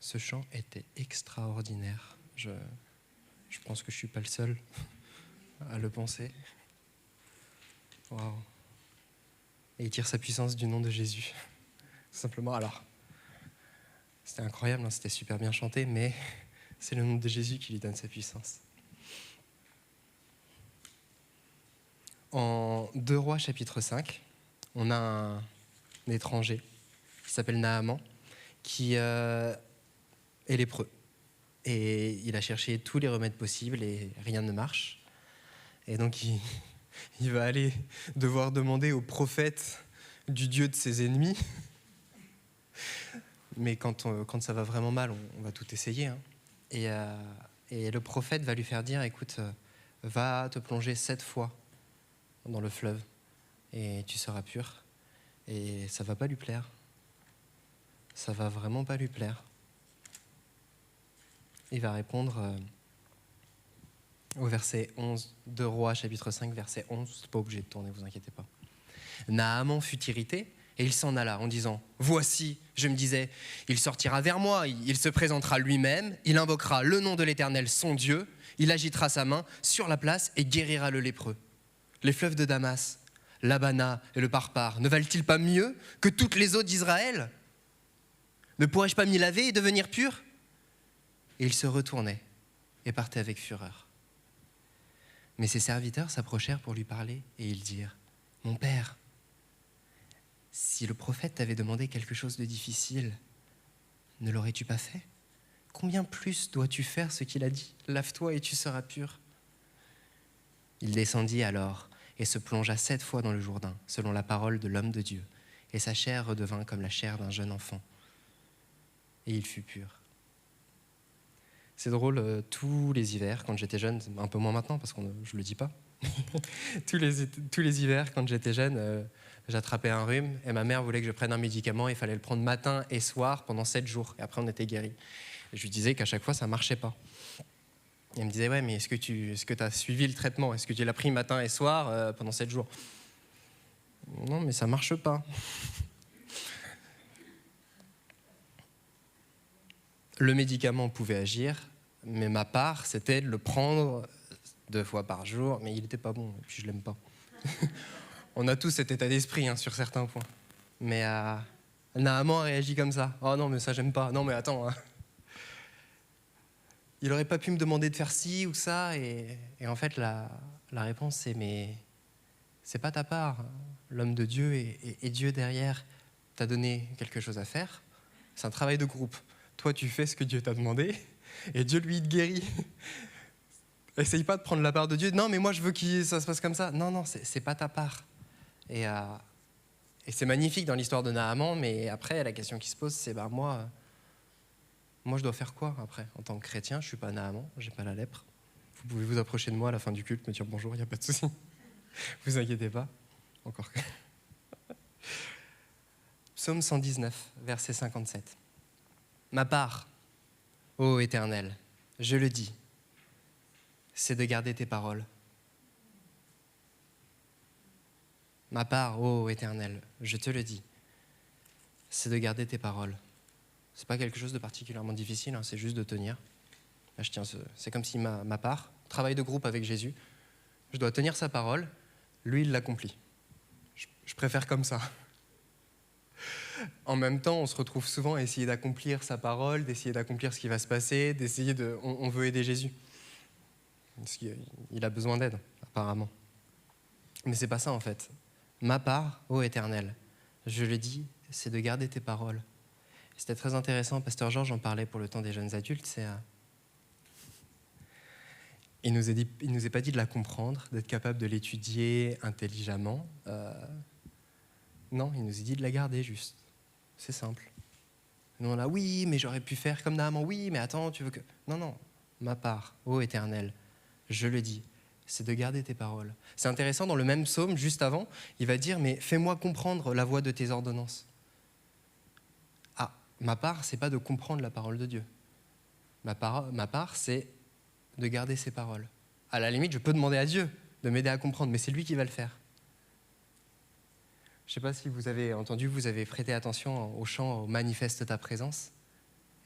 Ce chant était extraordinaire. Je pense que je ne suis pas le seul à le penser. Waouh. Et il tire sa puissance du nom de Jésus. Simplement, alors, c'était incroyable, hein, c'était super bien chanté, mais c'est le nom de Jésus qui lui donne sa puissance. En 2 Rois chapitre 5, on a un étranger qui s'appelle Naaman, qui est lépreux. Et il a cherché tous les remèdes possibles et rien ne marche. Et donc il va aller devoir demander au prophète du Dieu de ses ennemis. Mais quand ça va vraiment mal, on va tout essayer. Hein. Et le prophète va lui faire dire, écoute, va te plonger 7 fois dans le fleuve et tu seras pur. Et ça va pas lui plaire. Ça va vraiment pas lui plaire. Il va répondre au verset 11 de Rois, chapitre 5, verset 11. C'est pas obligé de tourner, vous inquiétez pas. Naaman fut irrité et il s'en alla en disant « Voici, je me disais, il sortira vers moi, il se présentera lui-même, il invoquera le nom de l'Éternel, son Dieu, il agitera sa main sur la place et guérira le lépreux. Les fleuves de Damas, l'Abana et le Parpar, ne valent-ils pas mieux que toutes les eaux d'Israël? Ne pourrais-je pas m'y laver et devenir pur ?» Et il se retournait et partait avec fureur. Mais ses serviteurs s'approchèrent pour lui parler et ils dirent « Mon père, si le prophète t'avait demandé quelque chose de difficile, ne l'aurais-tu pas fait? Combien plus dois-tu faire ce qu'il a dit? Lave-toi et tu seras pur. » Il descendit alors et se plongea 7 fois dans le Jourdain, selon la parole de l'homme de Dieu, et sa chair redevint comme la chair d'un jeune enfant. Et il fut pur. C'est drôle, tous les hivers, quand j'étais jeune, un peu moins maintenant parce que je ne le dis pas, tous les hivers, quand j'étais jeune, j'attrapais un rhume et ma mère voulait que je prenne un médicament, il fallait le prendre matin et soir pendant 7 jours, et après on était guéri. Et je lui disais qu'à chaque fois, ça ne marchait pas. Et elle me disait, ouais, mais est-ce que tu as suivi le traitement? Est-ce que tu l'as pris matin et soir pendant 7 jours? Non, mais ça ne marche pas. Le médicament pouvait agir, mais ma part, c'était de le prendre 2 fois par jour, mais il n'était pas bon, et puis je ne l'aime pas. On a tous cet état d'esprit hein, sur certains points. Mais Naaman a réagi comme ça. « Oh non, mais ça, j'aime pas. Non, mais attends. Hein. » Il n'aurait pas pu me demander de faire ci ou ça, et en fait, la réponse, c'est « Mais c'est pas ta part. L'homme de Dieu et Dieu derrière t'a donné quelque chose à faire. C'est un travail de groupe. Toi, tu fais ce que Dieu t'a demandé, et Dieu, lui, il te guérit. Essaye pas de prendre la part de Dieu. Non, mais moi, je veux que ça se passe comme ça. Non, c'est pas ta part. Et c'est magnifique dans l'histoire de Naaman, mais après, la question qui se pose, c'est moi, je dois faire quoi après? En tant que chrétien, je suis pas Naaman, j'ai pas la lèpre. Vous pouvez vous approcher de moi à la fin du culte, me dire bonjour, il n'y a pas de souci. Vous inquiétez pas. Encore que. Psaume 119, verset 57. Ma part, ô Éternel, je le dis, c'est de garder tes paroles. Ma part, ô Éternel, je te le dis, c'est de garder tes paroles. C'est pas quelque chose de particulièrement difficile, hein, c'est juste de tenir. Là, c'est comme si ma part, travail de groupe avec Jésus, je dois tenir sa parole, lui, il l'accomplit. Je préfère comme ça. En même temps, on se retrouve souvent à essayer d'accomplir sa parole, d'essayer d'accomplir ce qui va se passer, on veut aider Jésus. Parce qu'il a besoin d'aide, apparemment. Mais c'est pas ça, en fait. Ma part, ô Éternel, je le dis, c'est de garder tes paroles. C'était très intéressant, Pasteur Georges en parlait pour le temps des jeunes adultes. Il nous est pas dit de la comprendre, d'être capable de l'étudier intelligemment. Non, il nous est dit de la garder juste. C'est simple. Nous on a oui, mais j'aurais pu faire comme Naaman. Oui, mais attends, tu veux que... Non, ma part, ô Éternel, je le dis, c'est de garder tes paroles. C'est intéressant, dans le même psaume, juste avant, il va dire, mais fais-moi comprendre la voie de tes ordonnances. Ah, ma part, c'est pas de comprendre la parole de Dieu. Ma part, c'est de garder ses paroles. À la limite, je peux demander à Dieu de m'aider à comprendre, mais c'est lui qui va le faire. Je ne sais pas si vous avez entendu, vous avez prêté attention au chant « Manifeste ta présence ».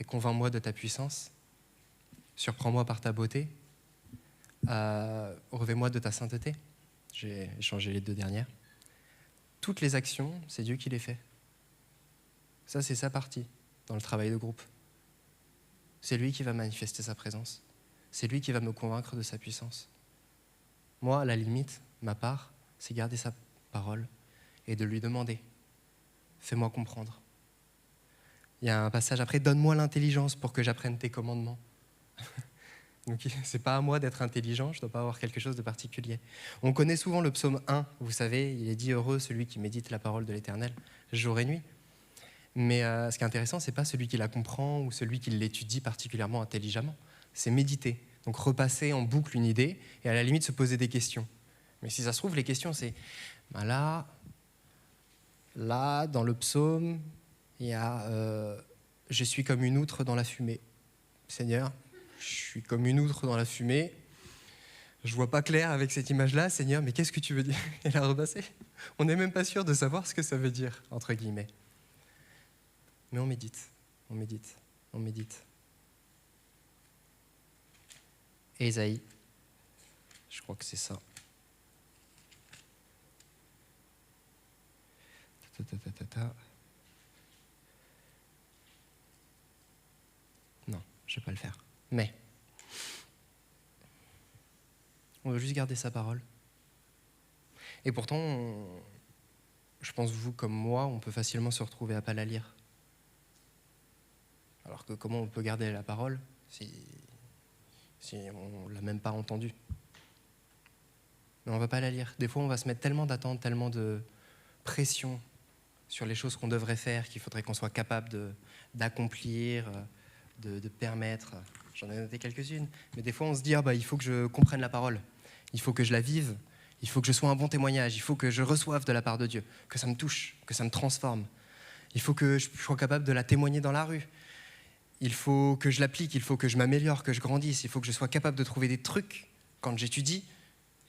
et convainc-moi de ta puissance. Surprends-moi par ta beauté. Revêt-moi de ta sainteté. J'ai changé les deux dernières. Toutes les actions, c'est Dieu qui les fait. Ça, c'est sa partie dans le travail de groupe. C'est lui qui va manifester sa présence. C'est lui qui va me convaincre de sa puissance. Moi, à la limite, ma part, c'est garder sa parole et de lui demander « Fais-moi comprendre ». Il y a un passage après « Donne-moi l'intelligence pour que j'apprenne tes commandements ». Donc, c'est pas à moi d'être intelligent, je ne dois pas avoir quelque chose de particulier. On connaît souvent le psaume 1, vous savez, il est dit « Heureux celui qui médite la parole de l'Éternel, jour et nuit ». Mais ce qui est intéressant, ce n'est pas celui qui la comprend ou celui qui l'étudie particulièrement intelligemment. C'est méditer, donc repasser en boucle une idée et à la limite se poser des questions. Mais si ça se trouve, les questions, c'est ben là, dans le psaume, il y a je suis comme une outre dans la fumée. Seigneur, je suis comme une outre dans la fumée. Je ne vois pas clair avec cette image-là, Seigneur, mais qu'est-ce que tu veux dire ? Et la repasser. On n'est même pas sûr de savoir ce que ça veut dire, entre guillemets. Mais on médite, on médite, on médite. Ésaïe, je crois que c'est ça. Non, je ne vais pas le faire. Mais, on veut juste garder sa parole. Et pourtant, je pense vous comme moi, on peut facilement se retrouver à ne pas la lire. Alors que comment on peut garder la parole si on ne l'a même pas entendue? Mais on ne va pas la lire. Des fois, on va se mettre tellement d'attentes, tellement de pression sur les choses qu'on devrait faire, qu'il faudrait qu'on soit capable d'accomplir, de permettre. J'en ai noté quelques-unes. Mais des fois, on se dit, il faut que je comprenne la parole. Il faut que je la vive. Il faut que je sois un bon témoignage. Il faut que je reçoive de la part de Dieu, que ça me touche, que ça me transforme. Il faut que je sois capable de la témoigner dans la rue. Il faut que je l'applique, il faut que je m'améliore, que je grandisse, il faut que je sois capable de trouver des trucs, quand j'étudie,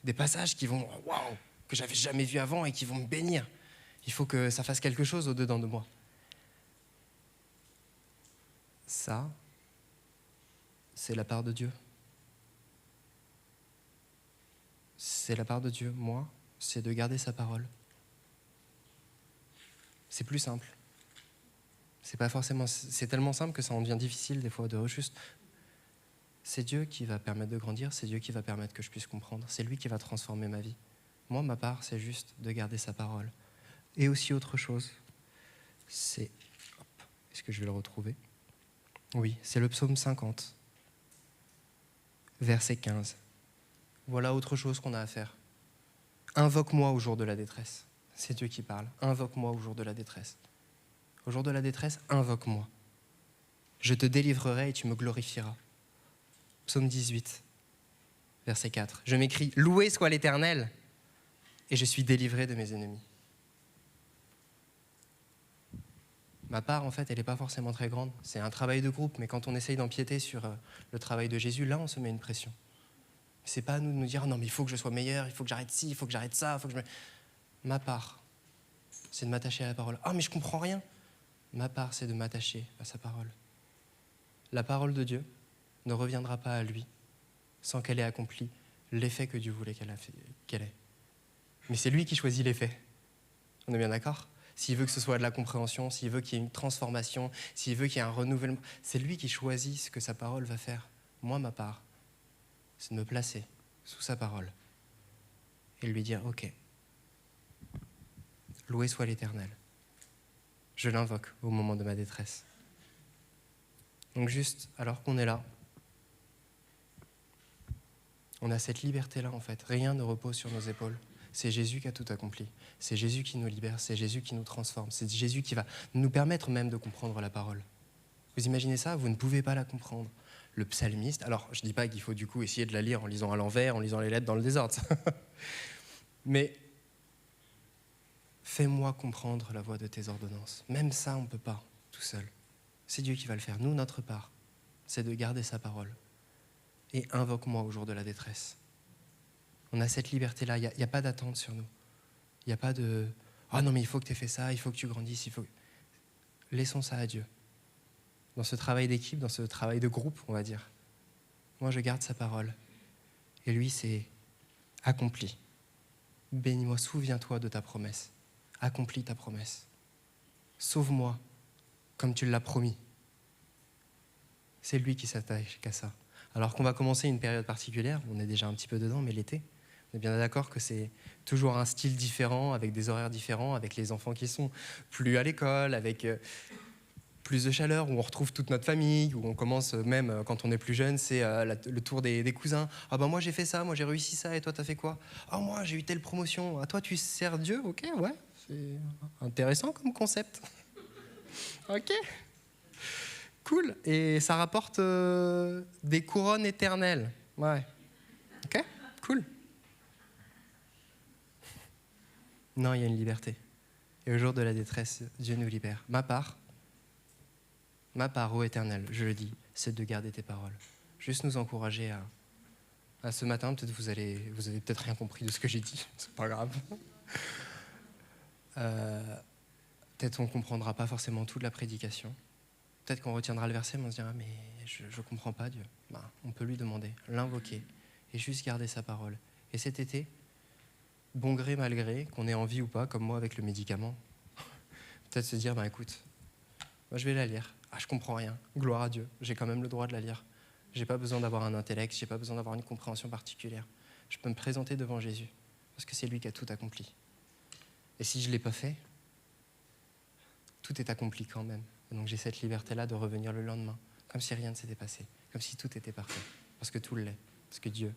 des passages qui vont, waouh, que j'avais jamais vus avant et qui vont me bénir. Il faut que ça fasse quelque chose au-dedans de moi. Ça, c'est la part de Dieu. C'est la part de Dieu. Moi, c'est de garder sa parole. C'est plus simple. C'est pas forcément, c'est tellement simple que ça en devient difficile des fois de juste. C'est Dieu qui va permettre de grandir, c'est Dieu qui va permettre que je puisse comprendre, c'est lui qui va transformer ma vie. Moi, ma part, c'est juste de garder sa parole. Et aussi autre chose, c'est, est-ce que je vais le retrouver ? Oui, c'est le psaume 50, verset 15. Voilà autre chose qu'on a à faire. Invoque-moi au jour de la détresse. C'est Dieu qui parle. Invoque-moi au jour de la détresse. Au jour de la détresse, invoque-moi. Je te délivrerai et tu me glorifieras. Psaume 18, verset 4. Je m'écris, loué soit l'Éternel, et je suis délivré de mes ennemis. Ma part, en fait, elle n'est pas forcément très grande. C'est un travail de groupe, mais quand on essaye d'empiéter sur le travail de Jésus, là, on se met une pression. C'est pas à nous de nous dire, non, mais il faut que je sois meilleur, il faut que j'arrête ci, il faut que j'arrête ça, il faut que je... Ma part, c'est de m'attacher à la parole. Ah, mais je comprends rien. Ma part, c'est de m'attacher à sa parole. La parole de Dieu ne reviendra pas à lui sans qu'elle ait accompli l'effet que Dieu voulait qu'elle ait. Mais c'est lui qui choisit l'effet. On est bien d'accord ? S'il veut que ce soit de la compréhension, s'il veut qu'il y ait une transformation, s'il veut qu'il y ait un renouvellement, c'est lui qui choisit ce que sa parole va faire. Moi, ma part, c'est de me placer sous sa parole et lui dire « Ok, loué soit l'Éternel. Je l'invoque au moment de ma détresse. » Donc juste, alors qu'on est là, on a cette liberté-là en fait. Rien ne repose sur nos épaules. C'est Jésus qui a tout accompli. C'est Jésus qui nous libère, c'est Jésus qui nous transforme. C'est Jésus qui va nous permettre même de comprendre la parole. Vous imaginez ça ? Vous ne pouvez pas la comprendre. Le psalmiste, alors je ne dis pas qu'il faut du coup essayer de la lire en lisant à l'envers, en lisant les lettres dans le désordre. Mais fais-moi comprendre la voix de tes ordonnances. Même ça, on ne peut pas tout seul. C'est Dieu qui va le faire. Nous, notre part, c'est de garder sa parole. Et invoque-moi au jour de la détresse. On a cette liberté-là, il n'y a pas d'attente sur nous. Il n'y a pas de « Ah non, mais il faut que tu aies fait ça, il faut que tu grandisses, il faut... » Laissons ça à Dieu. dans ce travail d'équipe, dans ce travail de groupe, on va dire. Moi, je garde sa parole. Et lui, c'est accompli. Bénis-moi, souviens-toi de ta promesse. Accomplis ta promesse. Sauve-moi, comme tu l'as promis. C'est lui qui s'attache qu'à ça. Alors qu'on va commencer une période particulière, on est déjà un petit peu dedans, mais l'été, on est bien d'accord que c'est toujours un style différent, avec des horaires différents, avec les enfants qui sont plus à l'école, avec plus de chaleur, où on retrouve toute notre famille, où on commence, même quand on est plus jeune, c'est le tour des cousins. Ah ben moi j'ai fait ça, moi j'ai réussi ça, et toi t'as fait quoi? Ah moi j'ai eu telle promotion, ah toi tu sers Dieu, ok, ouais, c'est intéressant comme concept. Ok, cool, et ça rapporte des couronnes éternelles, ouais, ok, cool. Non, il y a une liberté. Et au jour de la détresse, Dieu nous libère. Ma part, ô Éternel, je le dis, c'est de garder tes paroles. Juste nous encourager à ce matin, peut-être vous avez peut-être rien compris de ce que j'ai dit, c'est pas grave. Peut-être on ne comprendra pas forcément toute la prédication. Peut-être qu'on retiendra le verset, mais on se dira, mais je ne comprends pas Dieu. Ben, on peut lui demander, l'invoquer, et juste garder sa parole. Et cet été, bon gré, mal gré, qu'on ait envie ou pas, comme moi avec le médicament, peut-être se dire, ben écoute, moi je vais la lire. Ah, je comprends rien. Gloire à Dieu. J'ai quand même le droit de la lire. J'ai pas besoin d'avoir un intellect, j'ai pas besoin d'avoir une compréhension particulière. Je peux me présenter devant Jésus, parce que c'est lui qui a tout accompli. Et si je ne l'ai pas fait, tout est accompli quand même. Et donc j'ai cette liberté-là de revenir le lendemain, comme si rien ne s'était passé, comme si tout était parfait, parce que tout l'est, parce que Dieu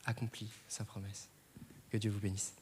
accomplit sa promesse. Que Dieu vous bénisse.